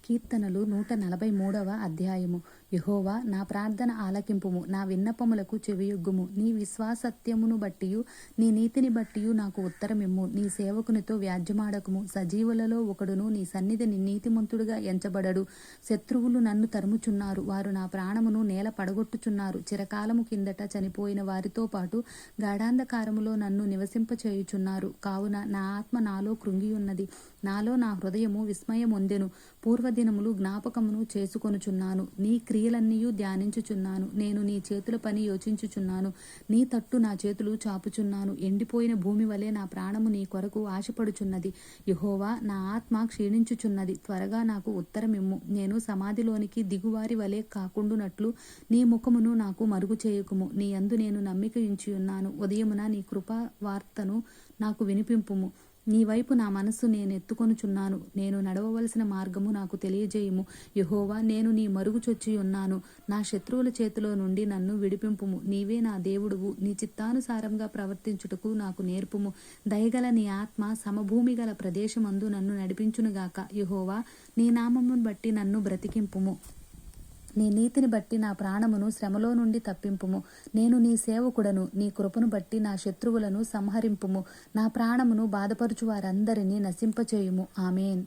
కీర్తనలు 143వ అధ్యాయము. యెహోవా, నా ప్రార్థన ఆలకింపుము, నా విన్నపములకు చెవియొగ్గుము. నీ విశ్వాసత్యమును బట్టియు నీ నీతిని బట్టియు నాకు ఉత్తరమిమ్ము. నీ సేవకునితో వ్యాజ్యమాడకుము. సజీవులలో ఒకడును నీ సన్నిధిని నీతిమంతుడుగా ఎంచబడడు. శత్రువులు నన్ను తరుముచున్నారు, వారు నా ప్రాణమును నేల పడగొట్టుచున్నారు. చిరకాలము కిందట చనిపోయిన వారితో పాటు గాఢాంధకారములో నన్ను నివసింపచేయుచున్నారు. కావున నా ఆత్మ నాలో కృంగియున్నది, నాలో నా హృదయము విస్మయమొందెను. పూర్వదినములు జ్ఞాపకమును చేసుకొనుచున్నాను, నీ క్రియలన్నీయు ధ్యానించుచున్నాను. నేను నీ చేతుల పని యోచించుచున్నాను, నీ తట్టు నా చేతులు చాపుచున్నాను. ఎండిపోయిన భూమి వలె నా ప్రాణము నీ కొరకు ఆశపడుచున్నది. యెహోవా, నా ఆత్మ క్షీణించుచున్నది, త్వరగా నాకు ఉత్తరమిమ్ము. నేను సమాధిలోనికి దిగువారి వలె కాకుండునట్లు నీ ముఖమును నాకు మరుగు చేయకుము. నీ యందు నేను నమ్మిక ఉంచియున్నాను. ఉదయమున నీ కృపా వార్తను నాకు వినిపింపుము. నీ వైపు నా మనస్సు నేనెత్తుకొనుచున్నాను. నేను నడవవలసిన మార్గము నాకు తెలియజేయుము. యెహోవా, నేను నీ మరుగు చొచ్చియున్నాను. నా శత్రువుల చేతిలో నుండి నన్ను విడిపింపుము. నీవే నా దేవుడువు. నీ చిత్తానుసారంగా ప్రవర్తించుటకు నాకు నేర్పుము. దయగల నీ ఆత్మ సమభూమి గల ప్రదేశమందు నన్ను నడిపించునుగాక. యెహోవా, నీ నామమును బట్టి నన్ను బ్రతికింపుము. నీ నీతిని బట్టి నా ప్రాణమును శ్రమలో నుండి తప్పింపుము. నేను నీ సేవకుడను. నీ కృపను బట్టి నా శత్రువులను సంహరింపుము. నా ప్రాణమును బాధపరుచు వారందరినీ నశింపచేయుము. ఆమేన్.